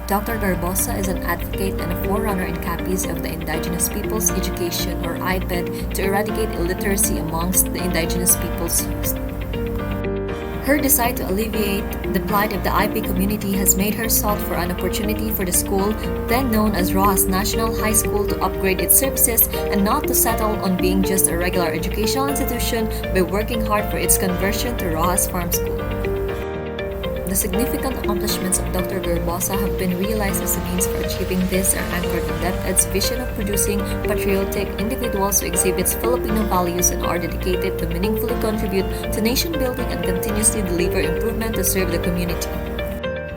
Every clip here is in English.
Dr. Garbosa is an advocate and a forerunner in Capiz of the Indigenous Peoples Education, or IPED, to eradicate illiteracy amongst the Indigenous peoples youth. Her desire to alleviate the plight of the IP community has made her sought for an opportunity for the school, then known as Roxas National High School, to upgrade its services and not to settle on being just a regular educational institution by working hard for its conversion to Roxas Farm School. The significant accomplishments of Dr. Garbosa have been realized as a means for achieving this are anchored in DepEd's vision of producing patriotic individuals who exhibit Filipino values and are dedicated to meaningfully contribute to nation building and continuously deliver improvement to serve the community.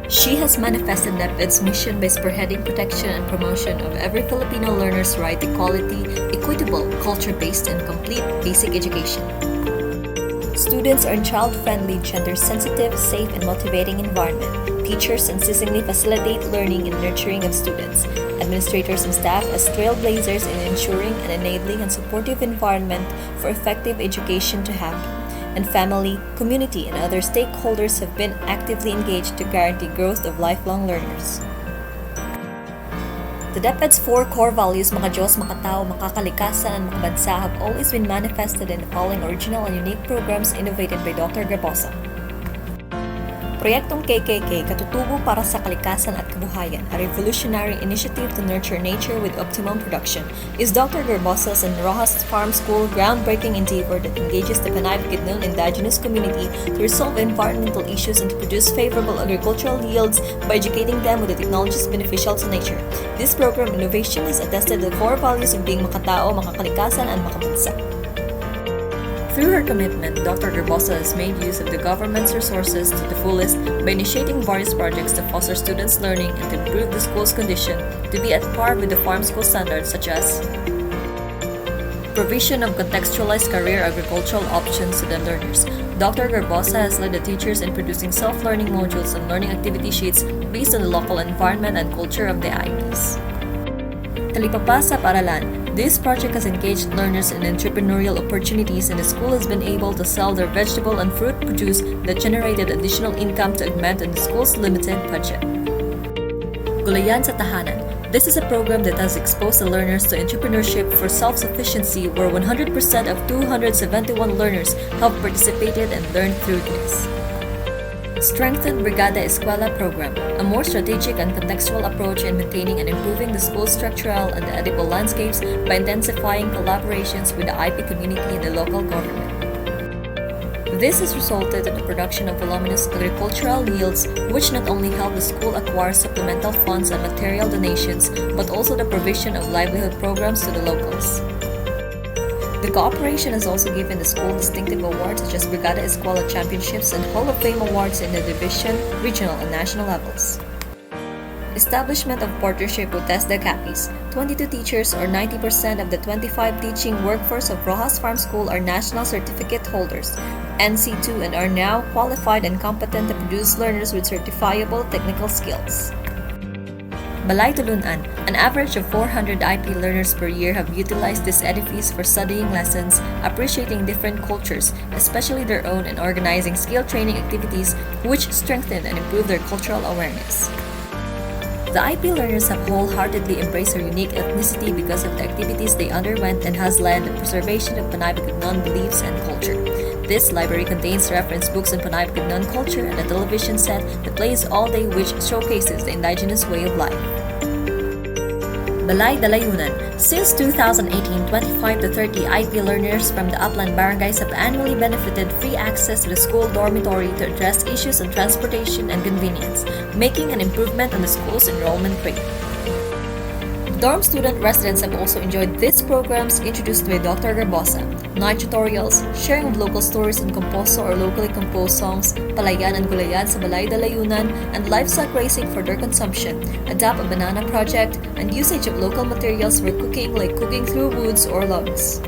She has manifested DepEd's mission by spearheading protection and promotion of every Filipino learner's right to quality, equitable, culture-based, and complete basic education. Students are in child-friendly, gender-sensitive, safe, and motivating environment. Teachers unceasingly facilitate learning and nurturing of students. Administrators and staff as trailblazers in ensuring an enabling and supportive environment for effective education to happen. And family, community, and other stakeholders have been actively engaged to guarantee growth of lifelong learners. The DepEd's four core values, maka-Diyos, makatao, makakalikasan, and makabansa, have always been manifested in the following original and unique programs innovated by Dr. Garbosa. Proyektong KKK, Katutubo para sa Kalikasan at Kabuhayan, a revolutionary initiative to nurture nature with optimum production, is Dr. Garbosa's and Roxas Farm School groundbreaking endeavor that engages the Panay Bukidnon indigenous community to resolve environmental issues and to produce favorable agricultural yields by educating them with the technologies beneficial to nature. This program innovation is attested to the core values of being makatao, makakalikasan, and makabansa. Through her commitment, Dr. Garbosa has made use of the government's resources to the fullest by initiating various projects to foster students' learning and to improve the school's condition to be at par with the farm school standards, such as provision of contextualized career agricultural options to the learners. Dr. Garbosa has led the teachers in producing self-learning modules and learning activity sheets based on the local environment and culture of the IPs. Tapaz sa Paaralan. This project has engaged learners in entrepreneurial opportunities, and the school has been able to sell their vegetable and fruit produce that generated additional income to augment on the school's limited budget. Gulayan sa Tahanan. This is a program that has exposed the learners to entrepreneurship for self-sufficiency, where 100% of 271 learners have participated and learned through this. Strengthened Brigada Eskwela program, a more strategic and contextual approach in maintaining and improving the school's structural and edible landscapes by intensifying collaborations with the IP community and the local government. This has resulted in the production of voluminous agricultural yields, which not only help the school acquire supplemental funds and material donations, but also the provision of livelihood programs to the locals. The cooperation has also given the school distinctive awards such as Brigada Eskwela Championships and Hall of Fame awards in the division, regional, and national levels. Establishment of partnership with Capiz. 22 teachers, or 90% of the 25 teaching workforce of Roxas Farm School, are national certificate holders, NC2, and are now qualified and competent to produce learners with certifiable technical skills. Balay Tulunan. An average of 400 IP learners per year have utilized this edifice for studying lessons, appreciating different cultures, especially their own, and organizing skill training activities which strengthen and improve their cultural awareness. The IP learners have wholeheartedly embraced their unique ethnicity because of the activities they underwent and has led the preservation of Panay Bukidnon beliefs and culture. This library contains reference books on Panay Bukidnon culture and a television set that plays all day which showcases the indigenous way of life. Balay Dalayunan. Since 2018, 25 to 30 IP learners from the upland barangays have annually benefited free access to the school dormitory to address issues on transportation and convenience, making an improvement on the school's enrollment rate. Dorm student residents have also enjoyed these programs introduced by Dr. Garbosa: night tutorials, sharing of local stories and composo or locally composed songs, palayan and gulayan sa Balay Dalayunan, and livestock racing for their consumption, adapt a banana project, and usage of local materials for cooking like cooking through woods or logs.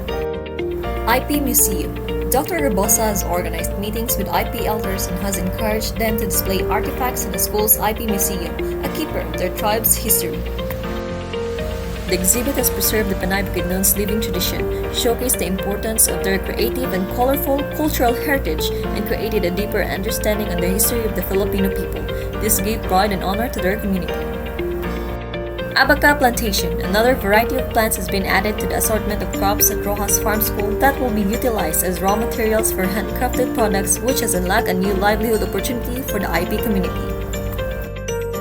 IP Museum. Dr. Garbosa has organized meetings with IP elders and has encouraged them to display artifacts in the school's IP Museum, a keeper of their tribe's history. The exhibit has preserved the Panay Bukidnon's living tradition, showcased the importance of their creative and colorful cultural heritage, and created a deeper understanding on the history of the Filipino people. This gave pride and honor to their community. Abaca plantation, another variety of plants, has been added to the assortment of crops at Roxas Farm School that will be utilized as raw materials for handcrafted products, which has unlocked a new livelihood opportunity for the IP community.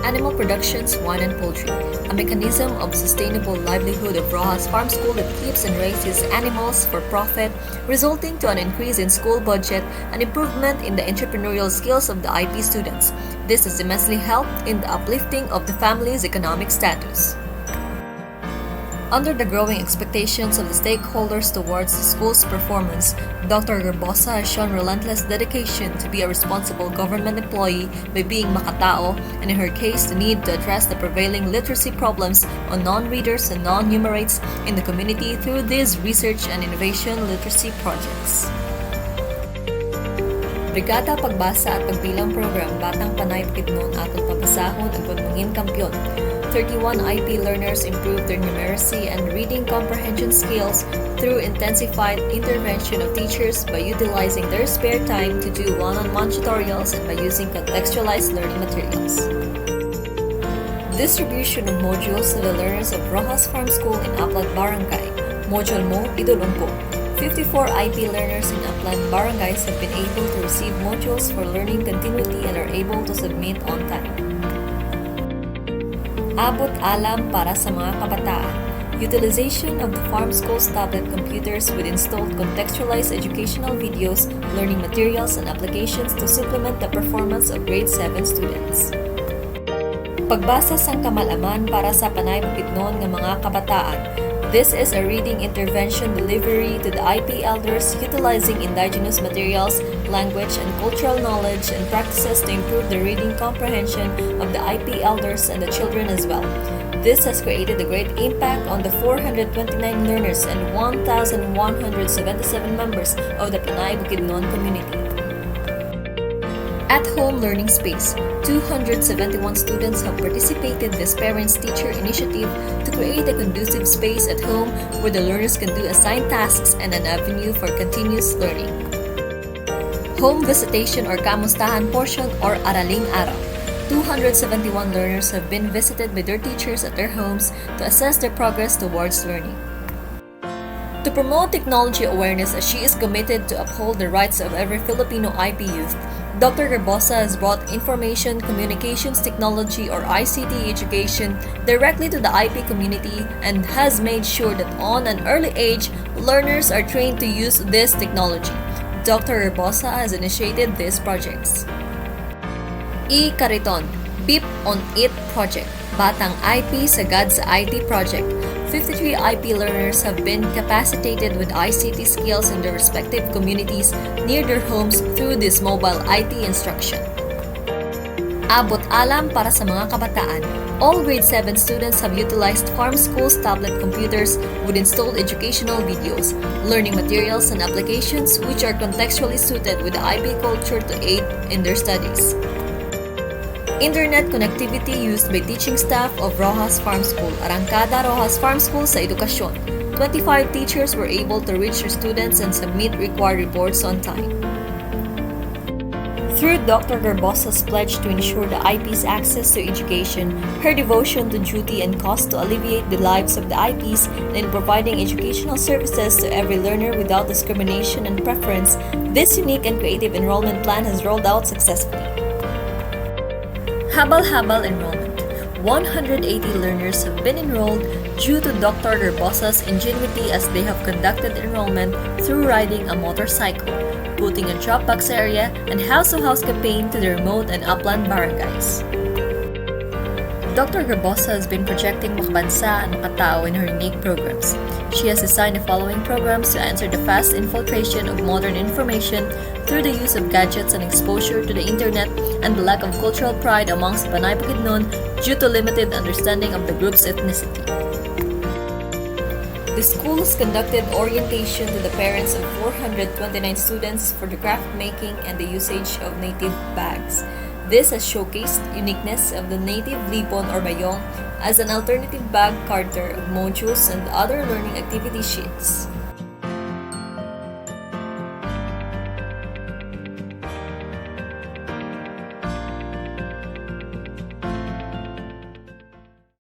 Animal Productions, Wine and Poultry, a mechanism of sustainable livelihood of Roxas Farm School that keeps and raises animals for profit, resulting to an increase in school budget and improvement in the entrepreneurial skills of the IP students. This has immensely helped in the uplifting of the family's economic status. Under the growing expectations of the stakeholders towards the school's performance, Dr. GARBOSA has shown relentless dedication to be a responsible government employee by being makatao, and in her case, the need to address the prevailing literacy problems on non-readers and non-numerates in the community through these research and innovation literacy projects. Brigada Pagbasa at Pagbilang Program Batang Panay Bukidnon atong pabasahon ang pagmangin kampyon. 31 IP learners improved their numeracy and reading comprehension skills through intensified intervention of teachers by utilizing their spare time to do one-on-one tutorials and by using contextualized learning materials. Distribution of modules to the learners of Roxas Farm School in Aplan Barangay. Module Mo, Idolongko. 54 IP learners in Aplan barangays have been able to receive modules for learning continuity and are able to submit on time. Abot alam para sa mga kabataan. Utilization of the farm school's tablet computers with installed contextualized educational videos, learning materials, and applications to supplement the performance of grade 7 students. Pagbasa sang kamalaman para sa Panay Bukidnon nga mga kabataan. This is a reading intervention delivery to the IP elders utilizing indigenous materials, language, and cultural knowledge and practices to improve the reading comprehension of the IP elders and the children as well. This has created a great impact on the 429 learners and 1,177 members of the Panay Bukidnon community. At-home learning space. 271 students have participated in this parents-teacher initiative to create a conducive space at home where the learners can do assigned tasks and an avenue for continuous learning. Home visitation or kamustahan portion or araling araw. 271 learners have been visited by their teachers at their homes to assess their progress towards learning. To promote technology awareness as she is committed to uphold the rights of every Filipino IP youth, Dr. GARBOSA has brought information communications technology or ICT education directly to the IP community and has made sure that on an early age, learners are trained to use this technology. Dr. GARBOSA has initiated these projects. E-Kariton, Beep on It Project, Batang IP Sagad sa IT Project. 53 IP learners have been capacitated with ICT skills in their respective communities near their homes through this mobile IT instruction. Abot alam para sa mga kabataan. All grade 7 students have utilized farm school's tablet computers with installed educational videos, learning materials, and applications which are contextually suited with the IP culture to aid in their studies. Internet connectivity used by teaching staff of Roxas Farm School, Arangkada Roxas Farm School sa edukasyon. 25 teachers were able to reach their students and submit required reports on time. Through Dr. GARBOSA's pledge to ensure the IP's access to education, her devotion to duty and cause to alleviate the lives of the IPs, and in providing educational services to every learner without discrimination and preference, this unique and creative enrollment plan has rolled out successfully. Habal-habal enrollment. 180 learners have been enrolled due to Dr. GARBOSA's ingenuity as they have conducted enrollment through riding a motorcycle, putting a drop-box area and house-to-house campaign to the remote and upland barangays. Dr. GARBOSA has been projecting makabansa and makatao in her unique programs. She has designed the following programs to answer the fast infiltration of modern information through the use of gadgets and exposure to the internet and the lack of cultural pride amongst Panay Bukidnon due to limited understanding of the group's ethnicity. The school has conducted orientation to the parents of 429 students for the craft making and the usage of native bags. This has showcased uniqueness of the native lipon or bayong as an alternative bag character of modules and other learning activity sheets.